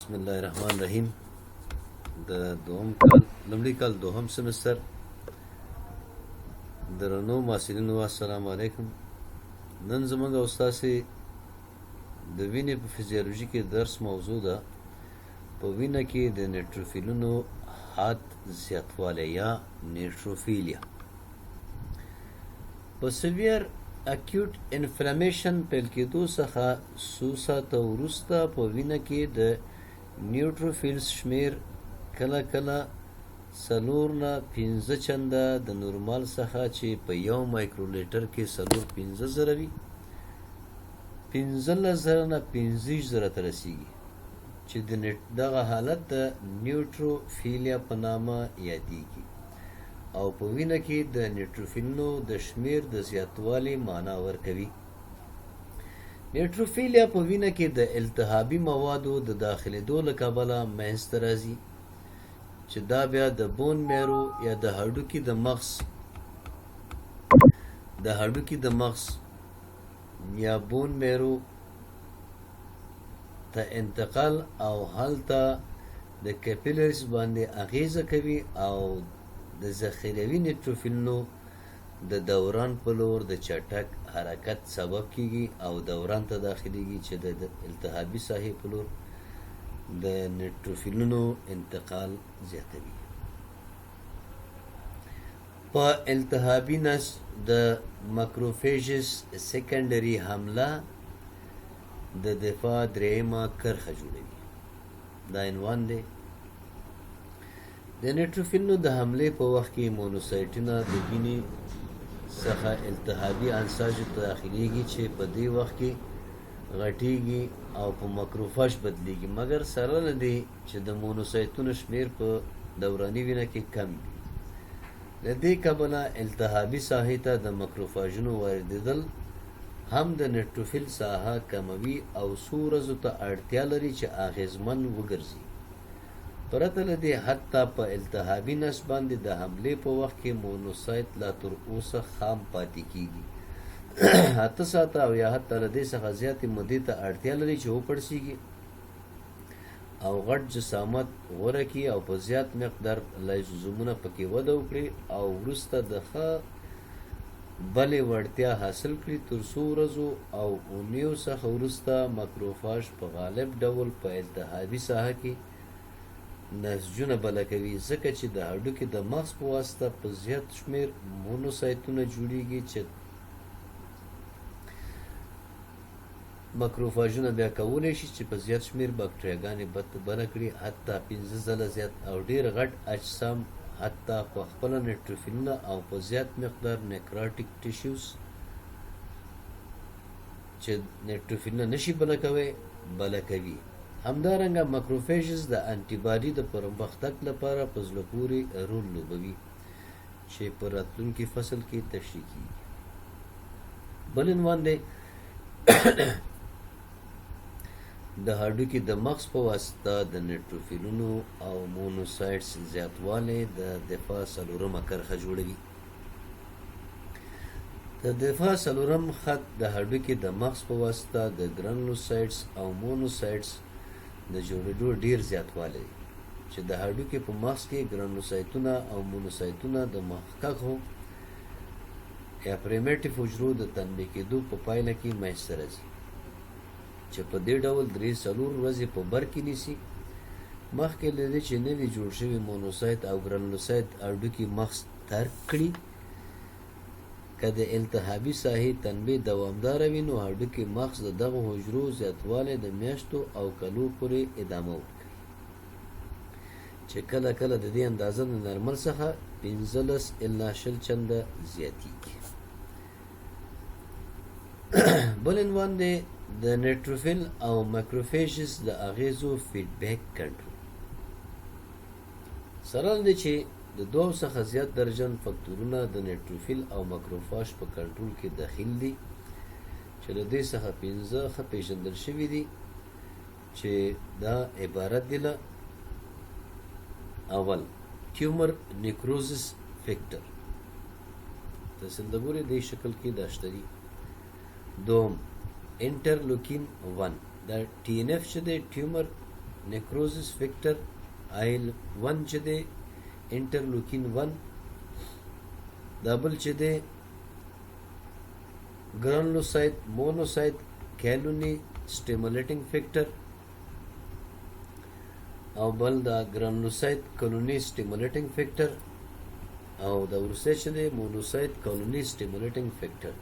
بسم الله الرحمن الرحیم. د دوهم کال لومړي کال دوهم سمستر درنو محصلینو السلام علیکم. نن زموږ او ستاسې د وینې په فزیولوژي کې درس موضوع ده په وینه کې د نیټروفیلونو حد زیاتوالی یا نیټروفیلیا. په سیویر اکیوټ انفلامیشن پیل کېدو څخه څو ساعته وروسته په وینه کې د نیوټروفیلز شمیر کله کله 4 نه 15 چنده د نورمال څخه چې په 1 مایکرولیټر کې 4-15 زره وي 15,000 نه 25,000 ته رسیږي چې دغه حالت د نیوټروفیلیا په نامه یادیږي او په وینه کې د نیټروفیلونو د شمیر د زیاتوالي معنا ورکوي. نیټروفیلیا په وینه کې د التهابي موادو د داخلېدو له کبله منځته راځي چې دا بیا د بون میرو یا د هډوکي د مغز یا بون میرو ته انتقال او هلته د کیپیلریز باندې اغیزه کوي او د ذخیروي نیټروفیلونو د دوران په لور د چټک حرکت سبب کیږي او دوران ته داخليږي چې د التهابي ساحې په لور د نیټروفیلونو انتقال زیاتوي. په التهابي نسج د ماکروفیجز سیکنډري حمله د دفاع درېیمه کرښه جوړوي. دا عنوان دی. د نیټروفیلونو د حملې په وخت کې مونوسایټونه د وینې څخه التهابي انساجو ته داخليږي چې په دې وخت کې غټیږي او په ماکروفاج بدلیږي، مګر سره له دې چې د مونوسایټونو شمیر په دوراني وینه کې کم وي. له دې کبله التهابي ساحې ته د ماکروفاجونو واردېدل هم د نیټروفیل ساحه کموي او څو ورځو ته اړتیا لري چې اغیزمن وګرځي. پرته له دې حتی په التهابي نسج باندې د حملې په وخت کې مونوسایټ لا تر اوسه خام پاتې کیږي. 8 ساعته او یا حتی له دې څخه زیاتې مودې ته اړتیا لري چې وپړسیږي او غټ جسامت غوره کړي او په زیات مقدار لایزوزومونه پکې وده وکړي او وروسته د ښه بلې وړتیا حاصل کړي تر څو ورځو او اونیو څخه وروسته ماکروفاج په غالب ډول په التهابي ساحه کې نسجونه بله کوي، ځکه چې د هډوکي د مغز په واسطه په زیات شمیر مونوسایټونه جوړیږي چې ماکروفاجونه بیا کولی شي چې په زیات شمیر باکټریاګانې بنه کړي، حتی 15 ځله زیات او ډیر غټ اجسام، حتی په خپله نیټروفیلونه او په زیات مقدار نیکراټیک ټیشوز چې نیټروفیلونه نشي بله کوي. همدارنګه ماکروفیجز د انټي باډي د پرمختګ لپاره په زړه پورې رول لوبوي چې په راتلونکي فصل کې تشریح کیږي. بل عنوان دی د هډوکي د مغز په واسطه د نیټروفیلونو او مونوسایټس زیاتوالی د دفاع 4مه کرښه جوړوي. د دفاع 4م خط د هډوکي د مغز په واسطه د ګرانولوسایټس او مونوسایټس د جوړېدو ډیر زیاتوالی دی چې د هډوکي په مغز کې ګرانولوسایټونه او مونوسایټونه د مخکښو یا پریمیټیو حجرو د تنبیه کېدو په پایله کې منځته راځي چې په دې ډول 3-4 ورځې په بر کې نیسي مخکې له دې چې نوي جوړ شوي مونوسایټ او ګرانولوسایټ هډوکي مغز ترک کړي. که د التهابي ساحې تنبیه دوامداره وي نو هډوکي مغز د دغو حجرو زیاتوالی د میاشتو او کلو پورې ادامه ورکوي چې کله کله د دې اندازه د نرمل څخه 15 الی 20 چنده زیاتیږي. بل عنوان دی د نیټروفیل او ماکروفیجز د اغیزو فیډبیک کنټرول. سره له دې چې د 2 څخه زیات درجن فکتورونه د نیټروفیل او ماکروفاج په کنټرول کې داخل دي چې له دې څخه 15 ښه پیژندل شوي دي چې دا عبارت دي له اول ټیومر نیکروزس فیکټر تاسو د ګوري د شکل کې داشته دي. دوم انټرلوکین 1 دا ټي ان اف چې د ټیومر نیکروزس فیکٹر آیل 1 چې دی انټرلوکین 1 دا بل چې دی ګرانلوسایت مونوسایت کیلونی سټیمولیټینګ فیکٹر او بل دا ګرانلوسایت کولونی سټیمولیټینګ فیکٹر او دا ورسته چې دی مونوسایت کولونی سټیمولیټینګ فیکٹر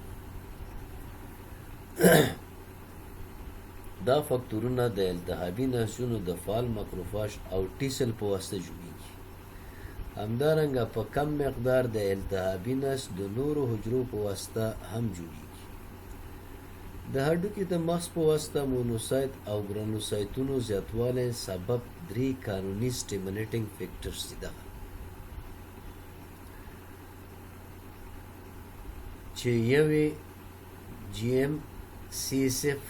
دا فکتورونه د التهابي نسجونو د فعال ماکروفاج او ټي سل په واسطه جوړیږي. همدارنګه په کم مقدار د التهابي نسج د نورو حجرو په واسطه هم جوړیږي. د هډوکي د مغز په واسطه مونوسایت او ګرانوسایتونو زیاتوالی سبب 3 قانوني سټیمولیټینګ فیکټرز دي. دغه چې یوې جی ایم سی اس اف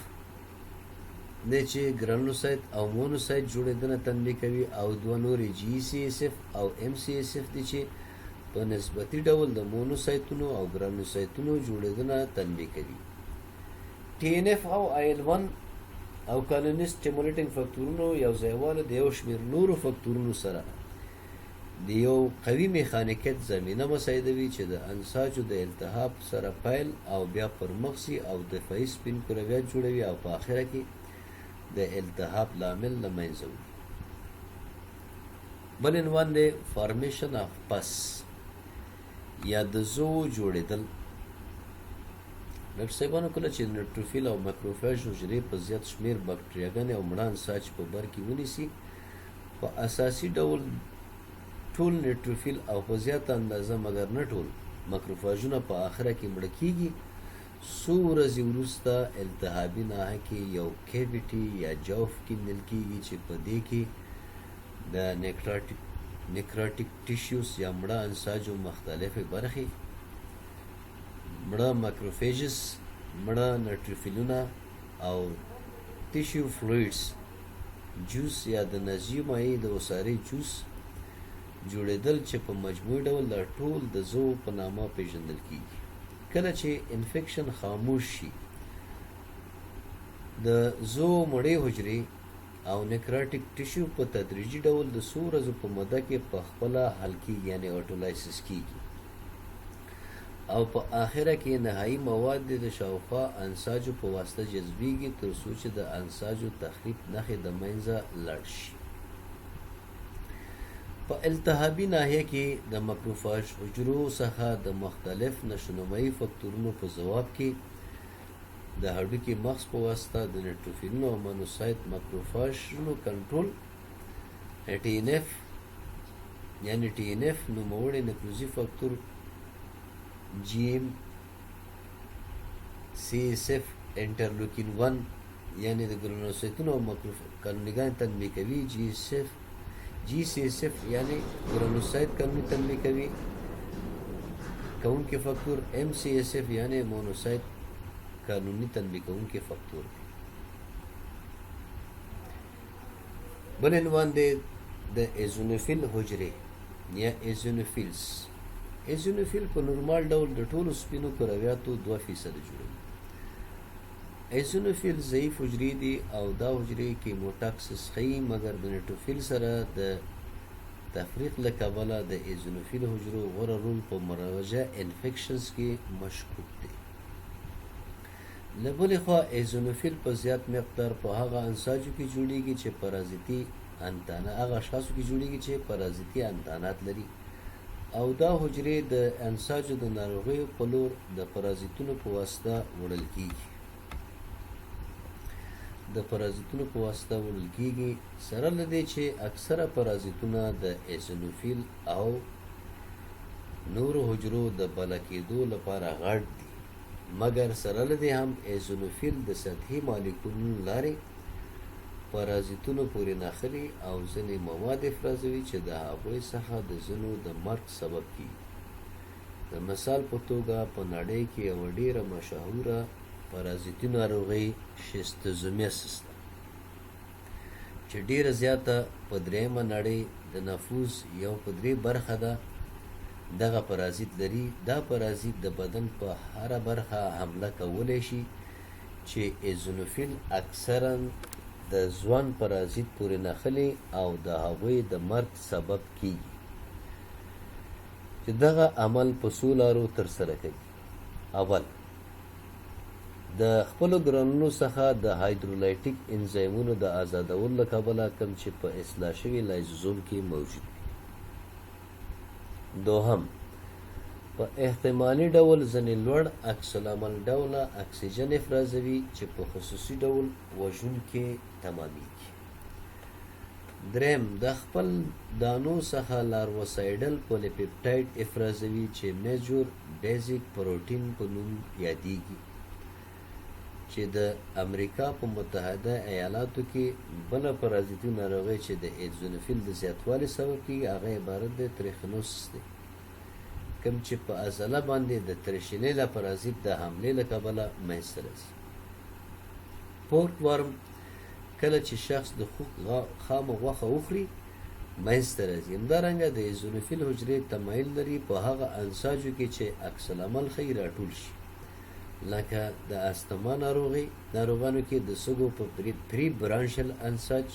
دی چې ګرانلوسایت او مونوسایت جوړېدنه تنبیه کوي او دوه نورې جی سی اس اف او ام سی اس اف دي چې په نسبتي ډول د مونوسایتونو او ګرانلوسایتونو جوړېدنه تنبیه کوي. ټي ان اف او آیل 1 او کالوني سټیمولیټینګ فکتورونو یو ځایواله د یو شمېر نورو فکتورونو سره د یو قوي میخانیکت زمینه مساعدوي چې د انساجو د التهاب سره پیل او بیا پر مخ او دفاعي سپین کرویات جوړوي او په آخره کې د التهاب لامل له منځه وړي. بل عنوان دی فارمیشن اف پس یا د زو جوړېدل. ډاکټر صاحبانو کله چې نیوټروفیل او ماکروفاج حجرې په زیات شمېر بکټریاګانې او مړه انساج په بر کې ونیسي په اساسي ډول ټول نیوټروفیل او په زیاته اندازه مګر نه ټول ماکروفاجونه په آخره کې مړه کیږي. څو ورځې وروسته التهابي ناحکې یو کیویټي یا جوف کې نیل کیږي چې په دې کې د نیکراټیک ټیشوز یا مړه انساجو مختلفې برخې، مړه ماکروفیجز، مړه نیوټروفیلونه او ټیشو فلویډز جوس یا د نزیو مایع د وسارې جوس جوړېدل چې په مجموعي ډول دا ټول د زو په نامه پیژندل کیږي. کله چې انفیکشن خاموش شي د زو مړې حجرې او نیکراټیک ټیشو په تدریجي ډول د څو ورځو په موده کې په خپله حل کیږي یعنې اټولایسس کیږي او په آخره کې نهایي مواد د شاوخوا انساجو په واسطه جذبیږي تر څو چې د انساجو تخریب نښې د منځه لاړ شي. په التهابي ناحیه کې د ماکروفاج حجرو څخه د مختلف نشونمایي فکتورونو په ځواب کې د هډوکي مغز په واسطه د نیوټروفیلونو او مونوسایت ماکروفاجونو کنټرول ټي ان اف یعنې ټي ان اف نوموړی نیکروزي فکتور جی ایم سی اس اف انټرلوکین 1 یعنې د ګرانوسایتونو او کالونیګانې تنبیه کوي. جی سی اس اف یعنی ګرانوسایت کالوني تنبیه کوي کوونکی فکتور. ام سی اس اف یعنی مونوسایت کالوني تنبیه کوونکی فکتور دی. بل عنوان دی د ایزونوفیل حجرې یا ایزونوفیلز. ایزونوفیل په نورمال ډول د ټولو سپینو کرویاتو 2% جوړوي. ایزونوفیل ضعیف حجرې دي او دا حجرې کیموټاکسس ښیي مګر د نیوټروفیل سره د تفریق له کبله د ایزونوفیل حجرو غوره رول په مروجه انفیکشنز کې مشکوک دی. له بلې خوا ایزونوفیل په زیات مقدار په هغه انساجو کې جوړیږي چې پرازیتي هغه اشخاصو کې جوړیږي چې پرازیتي انتانات لري او دا حجرې د انساجو د ناروغیو په لور د پرازیتونو په واسطه وړل کیږي. سره له دې چې اکثره پرازیتونه د ایزونوفیل او نورو حجرو د بله کېدو لپاره غټ دي مګر سره له دې هم ایزونوفیل د سطحي مالیکولونو لارې پرازیتونو پورې نښلي او ځینې مواد افرازوي چې د هغوی څخه د ځینو د مرګ سبب کیږي. د مثال په توګه په نړۍ کې یوه ډیره مشهوره پرازیتي ناروغي شیستوزومیاسس ده چې ډیره زیاته په دریمه نړۍ د نفوس 1/3 ده دغه پرازیت لري. دا پرازیت د بدن په هره برخه حمله کولی شي چې ایزونوفیل اکثرا د ځوان پرازیت پورې نښلي او د هغوی د مرګ سبب کیږي چې دغه عمل په څو لارو ترسره کوي. اول، د خپلو ګرانونو څخه د هایدرولایټیک انزایمونو د آزادولو له کبله کوم چې په اصلاح شوي لایزوزوم کې موجود وي. دوهم، په احتمالي ډول ځینې لوړ عکس العمل ډوله اکسیجن افرازوي چې په خصوصي ډول وژونکي تمامیږي. دریم، د خپل دانو څخه لاروسایډل پولیپپټاید افرازوي چې میجور بیزیک پروټین په نوم یادیږي، چې د امریکا په متحده ایالاتو کې بله پرازیتي ناروغي چې د ایزونوفیل د زیاتوالي سبب کیږي هغه عبارت دی تریخینوسس دی، کوم چې په عضله باندې د تریشینیلا پرازیت د حملې له کبله منځته راځي. پورک ورم کله چې شخص د خوک خامه غوښه وخوري منځته راځي. همدارنګه د ایزونوفیل حجرې تمایل لري په هغه انساجو کې چې عکس العمل ښیي راټول شي، لکه د استما ناروغانو کې د سږو په پری برانشل انساج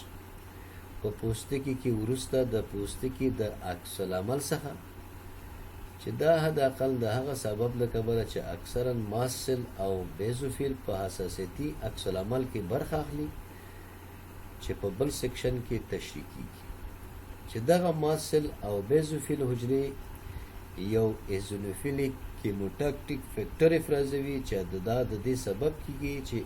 په پوستکي کې وروسته د پوستکي د عکس العمل څخه، چې دا حد اقل د هغه سبب له کبله چې اکثرا ماسل او بیزوفیل په حساسیتي عکس العمل کې برخه اخلي چې په بل سیکشن کې تشریح کیږي، چې دغه ماسل او بیزوفیل حجرې یو ایزونوفیلیک کیموټاکټیک فیکټر افرازوي چې د دې سبب کیږي چې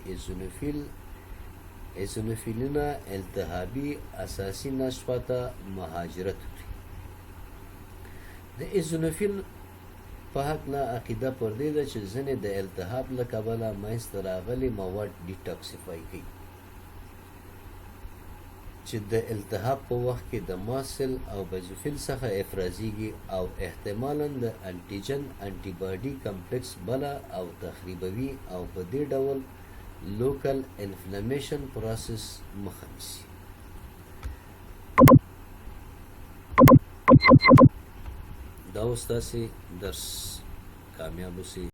ایزونوفیلونه التهابي اساسي نشفه ته مهاجرت وکړي. د ایزونوفیل په هکله عقیده پر دې ده چې ځینې د التهاب له کبله منځته راغلي مواد ډیټاکسیفای کوي، چې د التهاب په وخت کې د ماسل او بیزوفیل څخه افرازیږي او احتمالاً د انټیجن انټي باډي کمپلیکس بله او تخریبوي او په دې ډول لوکل انفلمیشن پروسس مخه نیسي. دا اوس تاسې درس کامیاب اوسئ.